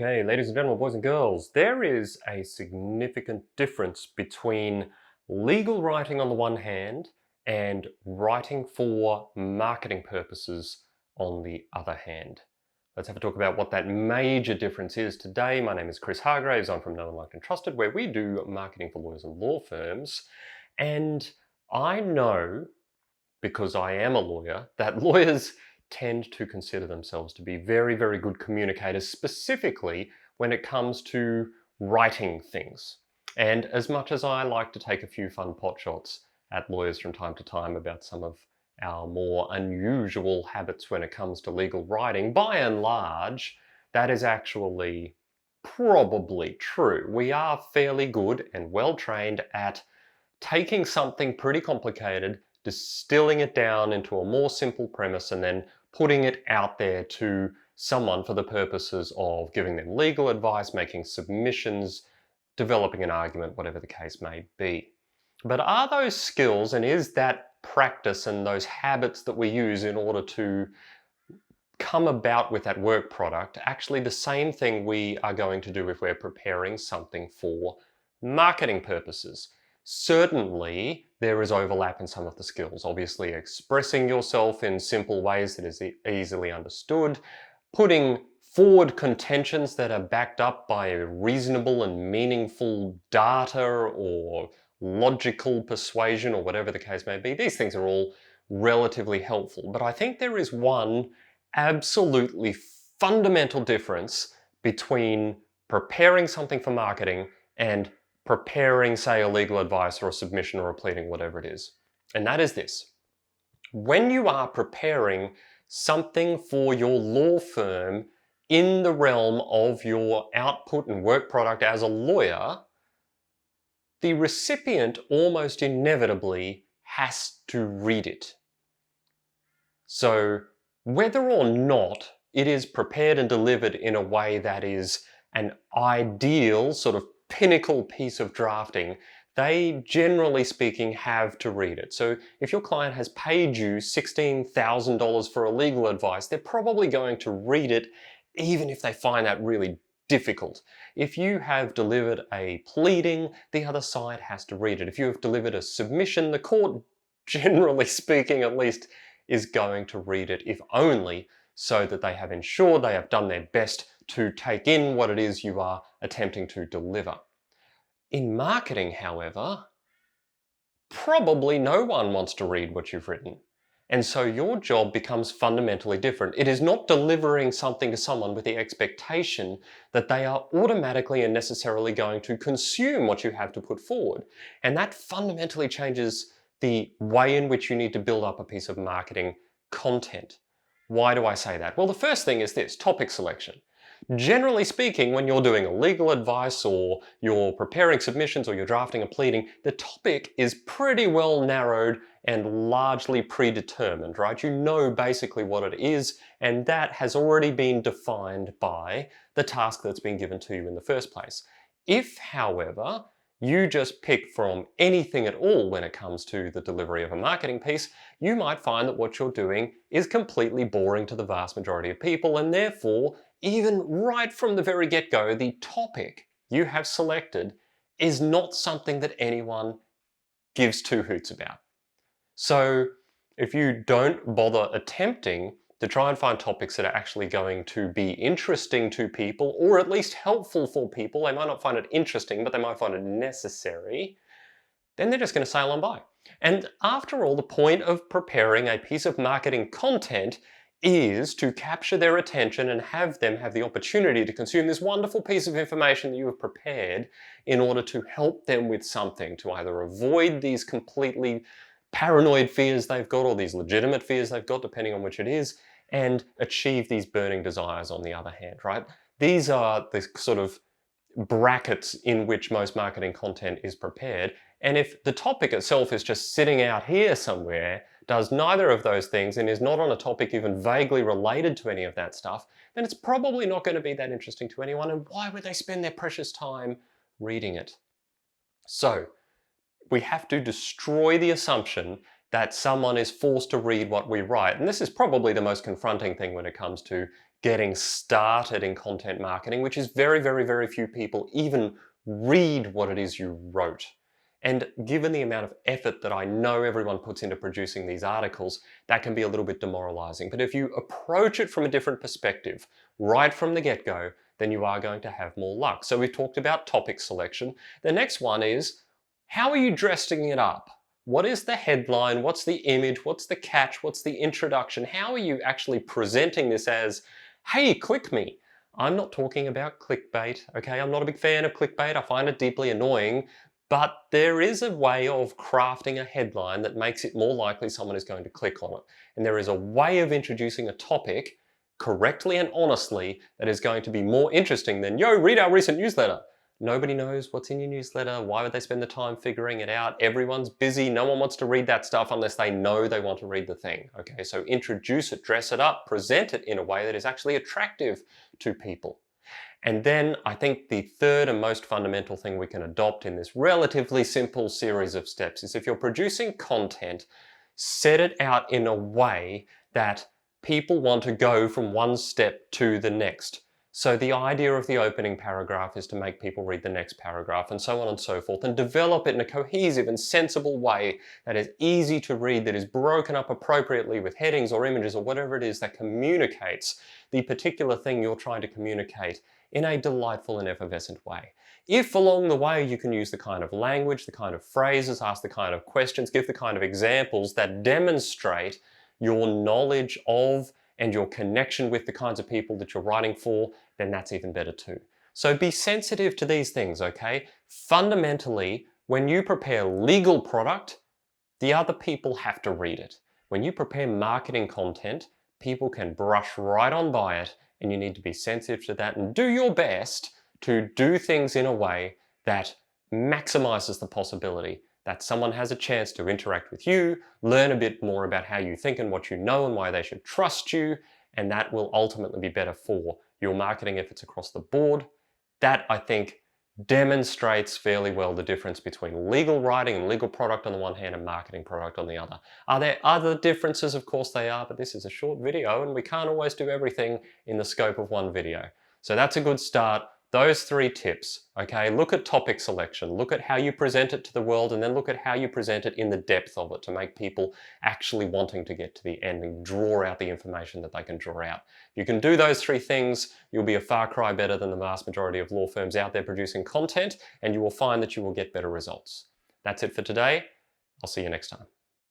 Okay, ladies and gentlemen, boys and girls, there is a significant difference between legal writing on the one hand and writing for marketing purposes on the other hand. Let's have a talk about what that major difference is today. My name is Chris Hargraves. I'm from Known, Liked and Trusted, where we do marketing for lawyers and law firms. And I know, because I am a lawyer, that lawyers tend to consider themselves to be very, very good communicators, specifically when it comes to writing things. And as much as I like to take a few fun pot shots at lawyers from time to time about some of our more unusual habits when it comes to legal writing, by and large, that is actually probably true. We are fairly good and well trained at taking something pretty complicated, distilling it down into a more simple premise, and then putting it out there to someone for the purposes of giving them legal advice, making submissions, developing an argument, whatever the case may be. But are those skills and is that practice and those habits that we use in order to come about with that work product actually the same thing we are going to do if we're preparing something for marketing purposes? Certainly, there is overlap in some of the skills. Obviously, expressing yourself in simple ways that is easily understood, putting forward contentions that are backed up by reasonable and meaningful data or logical persuasion or whatever the case may be. These things are all relatively helpful. But I think there is one absolutely fundamental difference between preparing something for marketing and preparing, say, a legal advice or a submission or a pleading, whatever it is. And that is this. When you are preparing something for your law firm in the realm of your output and work product as a lawyer, the recipient almost inevitably has to read it. So whether or not it is prepared and delivered in a way that is an ideal sort of pinnacle piece of drafting, they generally speaking have to read it. So if your client has paid you $16,000 for a legal advice, they're probably going to read it even if they find that really difficult. If you have delivered a pleading, the other side has to read it. If you have delivered a submission, the court, generally speaking at least, is going to read it, if only so that they have ensured they have done their best to take in what it is you are attempting to deliver. In marketing, however, probably no one wants to read what you've written. And so your job becomes fundamentally different. It is not delivering something to someone with the expectation that they are automatically and necessarily going to consume what you have to put forward. And that fundamentally changes the way in which you need to build up a piece of marketing content. Why do I say that? Well, the first thing is this: topic selection. Generally speaking, when you're doing a legal advice or you're preparing submissions or you're drafting a pleading, the topic is pretty well narrowed and largely predetermined, right? You know basically what it is, and that has already been defined by the task that's been given to you in the first place. If, however, you just pick from anything at all when it comes to the delivery of a marketing piece, you might find that what you're doing is completely boring to the vast majority of people, and therefore, even right from the very get-go, the topic you have selected is not something that anyone gives two hoots about. So if you don't bother attempting to try and find topics that are actually going to be interesting to people, or at least helpful for people, they might not find it interesting, but they might find it necessary, then they're just going to sail on by. And after all, the point of preparing a piece of marketing content is to capture their attention and have them have the opportunity to consume this wonderful piece of information that you have prepared in order to help them with something, to either avoid these completely paranoid fears they've got or these legitimate fears they've got, depending on which it is, and achieve these burning desires on the other hand, right? These are the sort of brackets in which most marketing content is prepared. And if the topic itself is just sitting out here somewhere, does neither of those things, and is not on a topic even vaguely related to any of that stuff, then it's probably not going to be that interesting to anyone. And why would they spend their precious time reading it? So we have to destroy the assumption that someone is forced to read what we write. And this is probably the most confronting thing when it comes to getting started in content marketing, which is very, very, very few people even read what it is you wrote. And given the amount of effort that I know everyone puts into producing these articles, that can be a little bit demoralizing. But if you approach it from a different perspective, right from the get-go, then you are going to have more luck. So we've talked about topic selection. The next one is, how are you dressing it up? What is the headline? What's the image? What's the catch? What's the introduction? How are you actually presenting this as, hey, click me? I'm not talking about clickbait, okay? I'm not a big fan of clickbait. I find it deeply annoying, but there is a way of crafting a headline that makes it more likely someone is going to click on it. And there is a way of introducing a topic correctly and honestly that is going to be more interesting than, yo, read our recent newsletter. Nobody knows what's in your newsletter. Why would they spend the time figuring it out? Everyone's busy. No one wants to read that stuff unless they know they want to read the thing. Okay, so introduce it, dress it up, present it in a way that is actually attractive to people. And then I think the third and most fundamental thing we can adopt in this relatively simple series of steps is, if you're producing content, set it out in a way that people want to go from one step to the next. So the idea of the opening paragraph is to make people read the next paragraph, and so on and so forth, and develop it in a cohesive and sensible way that is easy to read, that is broken up appropriately with headings or images or whatever it is that communicates the particular thing you're trying to communicate in a delightful and effervescent way. If along the way you can use the kind of language, the kind of phrases, ask the kind of questions, give the kind of examples that demonstrate your knowledge of and your connection with the kinds of people that you're writing for, then that's even better too. So be sensitive to these things, okay? Fundamentally, when you prepare legal product, the other people have to read it. When you prepare marketing content, people can brush right on by it, and you need to be sensitive to that and do your best to do things in a way that maximizes the possibility that someone has a chance to interact with you, learn a bit more about how you think and what you know and why they should trust you, and that will ultimately be better for your marketing efforts across the board. That, I think, demonstrates fairly well the difference between legal writing and legal product on the one hand and marketing product on the other. Are there other differences? Of course they are, but this is a short video and we can't always do everything in the scope of one video. So that's a good start. Those 3 tips, okay? Look at topic selection, look at how you present it to the world, and then look at how you present it in the depth of it to make people actually wanting to get to the end and draw out the information that they can draw out. If you can do those 3 things, you'll be a far cry better than the vast majority of law firms out there producing content, and you will find that you will get better results. That's it for today. I'll see you next time.